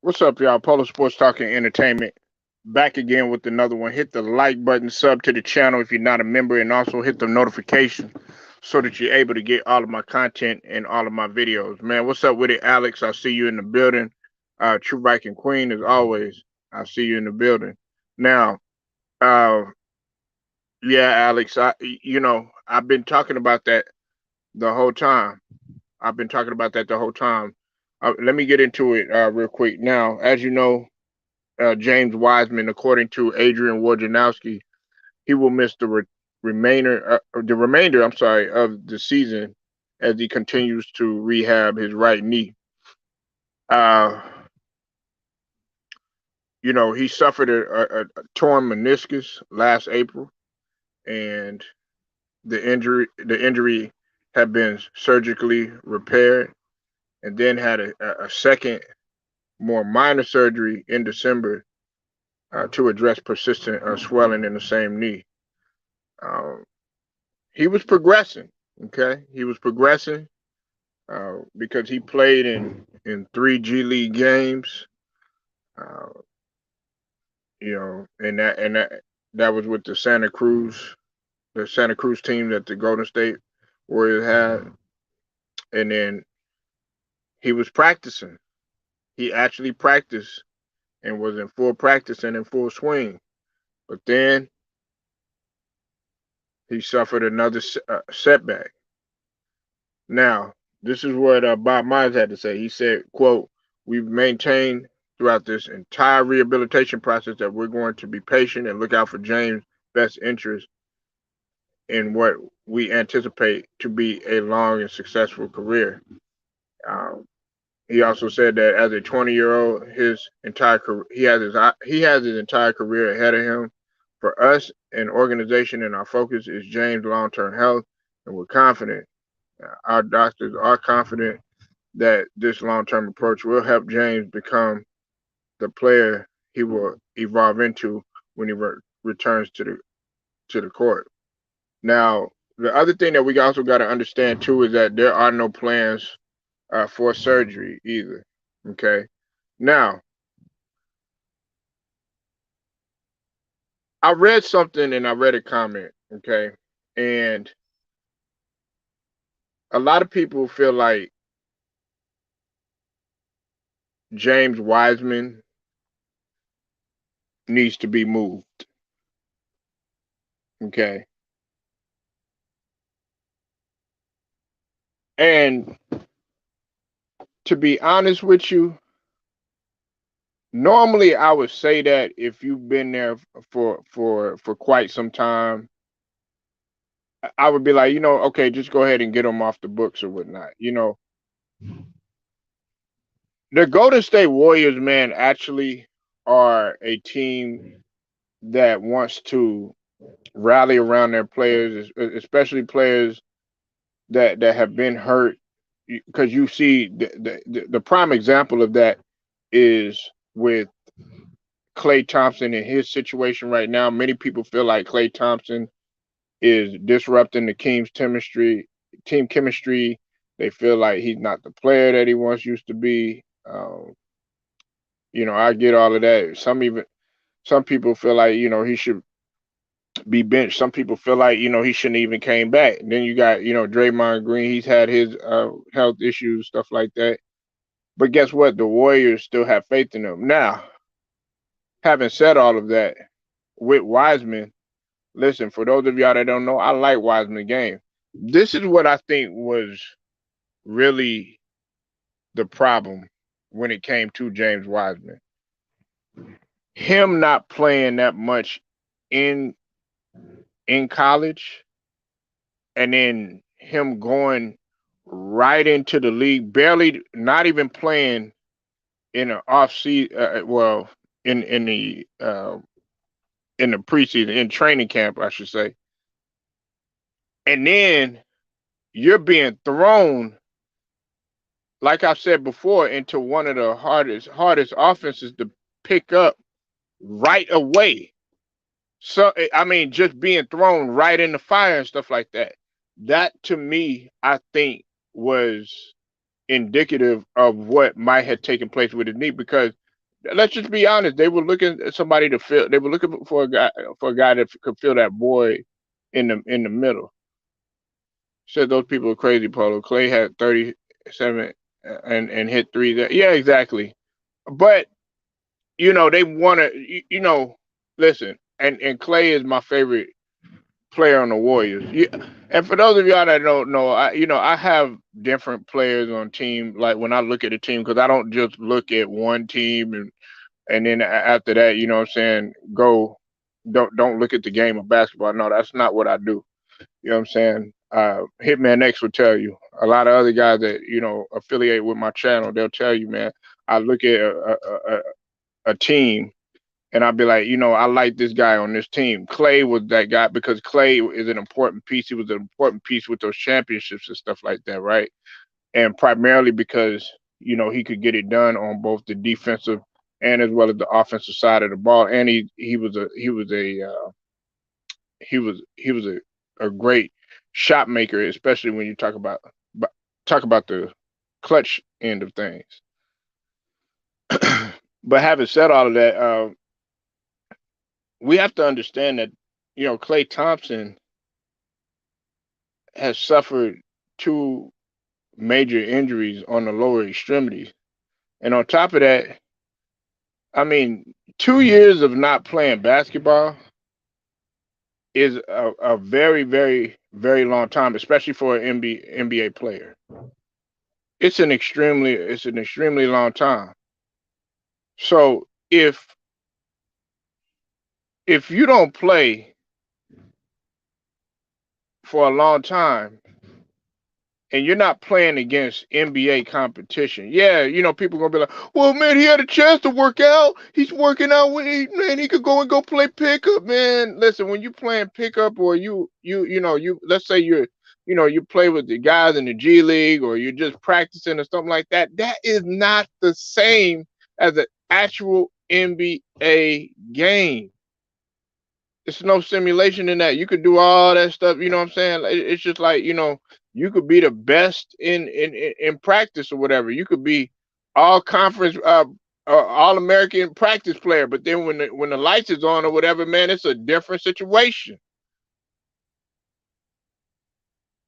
What's up, y'all? Polo Sports Talking Entertainment. Back again with another one. Hit the like button, sub to the channel if you're not a member, and also hit the notification so that you're able to get all of my content and all of my videos. Man, what's up with it, Alex? I see you in the building. True Viking Queen, as always. I see you in the building. Now, uh, yeah, Alex, I've been talking about that the whole time. I've been talking about that the whole time. Let me get into it real quick. Now, as you know, James Wiseman, according to Adrian Wojnarowski, he will miss the remainder, I'm sorry, of the season as he continues to rehab his right knee. Uh, he suffered a torn meniscus last April, and the injury had been surgically repaired, and then had a second, more minor surgery in December to address persistent swelling in the same knee. Um, he was progressing. Okay, he was progressing because he played in three G League games. Uh, and that was with the Santa Cruz team that the Golden State Warriors had, and then he was practicing. He actually practiced and was in full practice and in full swing. But then he suffered another setback. Now, this is what Bob Myers had to say. He said, quote, "We've maintained throughout this entire rehabilitation process that we're going to be patient and look out for James' best interest in what we anticipate to be a long and successful career." Um, he also said that as a 20-year-old, he has his entire career ahead of him. For us, an organization, and our focus is James' long-term health, and we're confident. Our doctors are confident that this long-term approach will help James become the player he will evolve into when he returns to the court. Now, the other thing that we also got to understand too is that there are no plans for surgery either. Okay. Now, I read something and I read a comment. Okay, and a lot of people feel like James Wiseman needs to be moved. Okay, and to be honest with you, normally I would say that if you've been there for quite some time, I would be like, okay, just go ahead and get them off the books or whatnot. The Golden State Warriors, man, actually are a team that wants to rally around their players, especially players that have been hurt. Because you see, the prime example of that is with Klay Thompson and his situation right now. Many people feel like Klay Thompson is disrupting the team chemistry. They feel like he's not the player that he once used to be. I get all of that. Some people feel like he should be benched. Some people feel like he shouldn't even came back. And then you got Draymond Green. He's had his health issues, stuff like that. But guess what? The Warriors still have faith in him. Now, having said all of that, with Wiseman, listen, for those of y'all that don't know, I like Wiseman game. This is what I think was really the problem when it came to James Wiseman. Him not playing that much in college, and then him going right into the league, barely, not even playing in an off season. Well, in the preseason, in training camp, I should say, and then you're being thrown, like I said before, into one of the hardest offenses to pick up right away. So I mean, just being thrown right in the fire and stuff like that. That to me, I think was indicative of what might have taken place with his knee, because let's just be honest. They were looking at somebody to fill. They were looking for a guy that could fill that void in the middle. Said those people are crazy. Polo Clay had 37 and hit three. That yeah, exactly. But they want to. Listen. And Clay is my favorite player on the Warriors. Yeah. And for those of y'all that don't know, I have different players on team. Like when I look at a team, because I don't just look at one team and then after that, you know what I'm saying, go don't look at the game of basketball. No, that's not what I do. You know what I'm saying? Hitman X will tell you. A lot of other guys that affiliate with my channel, they'll tell you, man. I look at a team and I'll be like, I like this guy on this team. Clay was that guy because Clay is an important piece. He was an important piece with those championships and stuff like that, right? And primarily because he could get it done on both the defensive and as well as the offensive side of the ball. And he was a great shot maker, especially when you talk about the clutch end of things. But having said all of that, we have to understand that Klay Thompson has suffered two major injuries on the lower extremities, and on top of that, I mean, 2 years of not playing basketball is a very, very, very long time, especially for an NBA player. It's an extremely long time. So if you don't play for a long time and you're not playing against NBA competition, yeah, people gonna be like, "Well, man, he had a chance to work out. He's working out when he could go play pickup, man." Listen, when you playing pickup, or let's say you play with the guys in the G League, or you're just practicing or something like that. That is not the same as an actual NBA game. It's no simulation in that. You could do all that stuff. You know what I'm saying? It's just like you could be the best in practice or whatever. You could be all conference, all American practice player, but then when the lights is on or whatever, man, it's a different situation.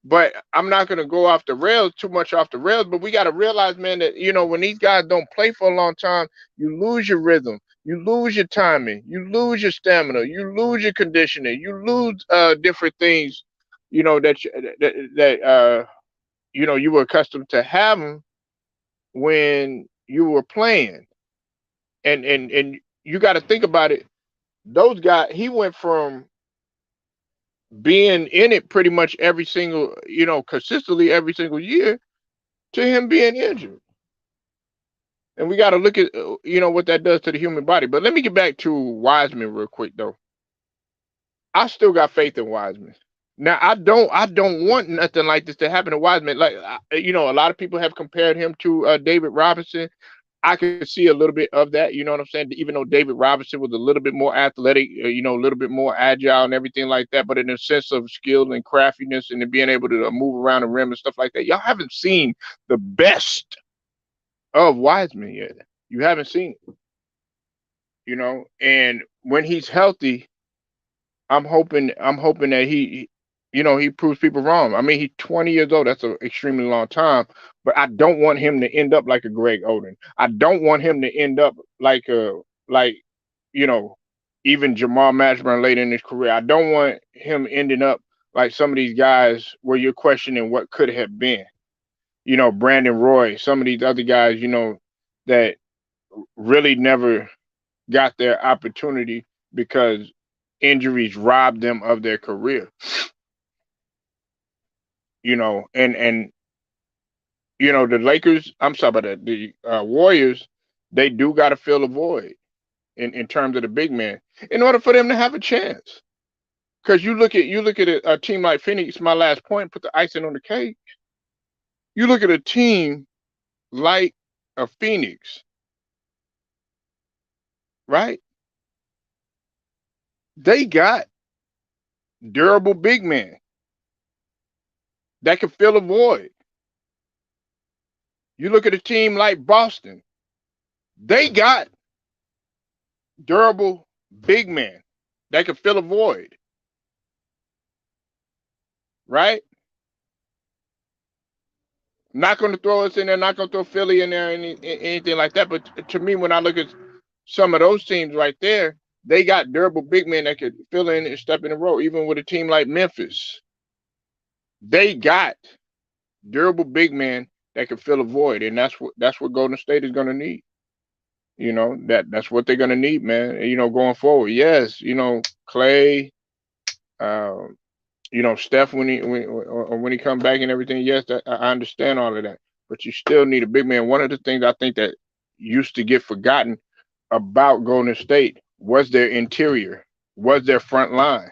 But I'm not going to go off the rails too much off the rails. But we got to realize, man, that when these guys don't play for a long time, you lose your rhythm, you lose your timing, you lose your stamina, you lose your conditioning, you lose different things, that you were accustomed to having when you were playing. And you got to think about it. Those guys, he went from being in it pretty much every single, consistently every single year to him being injured. And we got to look at, what that does to the human body. But let me get back to Weisman real quick, though. I still got faith in Weisman. Now, I don't want nothing like this to happen to Weisman. Like, a lot of people have compared him to David Robinson. I could see a little bit of that, you know what I'm saying? Even though David Robinson was a little bit more athletic, a little bit more agile and everything like that, but in a sense of skill and craftiness and being able to move around the rim and stuff like that, y'all haven't seen the best of Wiseman yet. You haven't seen it, and when he's healthy, I'm hoping that he proves people wrong. I mean, he's 20 years old. That's an extremely long time. But I don't want him to end up like a Greg Oden. I don't want him to end up like you know even Jamal Mashburn later in his career. I don't want him ending up like some of these guys where you're questioning what could have been. Brandon Roy, some of these other guys, that really never got their opportunity because injuries robbed them of their career. And the Lakers, I'm sorry about that, the Warriors, they do got to fill a void in terms of the big man in order for them to have a chance. Because you look at a team like Phoenix. My last point, put the icing on the cake. You look at a team like a Phoenix, right? They got durable big men that can fill a void. You look at a team like Boston. They got durable big men that can fill a void, right? Not going to throw us in there, not going to throw Philly in there, anything like that. But to me, when I look at some of those teams right there, they got durable big men that could fill in and step in the role. Even with a team like Memphis, they got durable big men that can fill a void, and that's what Golden State is going to need. You know, that's what they're going to need, man. You know, going forward. Yes, you know, Clay, um, you know, Steph when he come back and everything. Yes, I understand all of that, but you still need a big man. One of the things I think that used to get forgotten about Golden State was their interior, was their front line.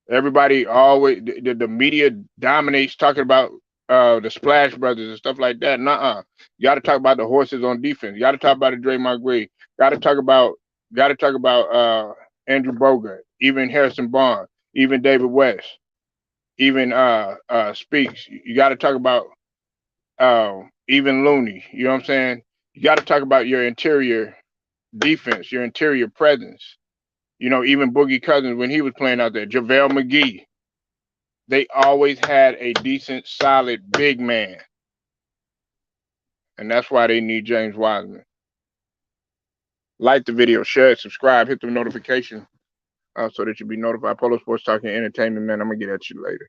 Everybody always the media dominates talking about the Splash Brothers and stuff like that. Nuh-uh. You got to talk about the horses on defense. You got to talk about the Draymond Green. Got to talk about Andrew Bogut, even Harrison Barnes, even David West, even Speaks. You got to talk about even Looney. You know what I'm saying? You got to talk about your interior defense, your interior presence. You know, even Boogie Cousins when he was playing out there, JaVale McGee. They always had a decent, solid big man. And that's why they need James Wiseman. Like the video, share it, subscribe, hit the notification so that you be notified. Polo Sports Talking Entertainment, man. I'm going to get at you later.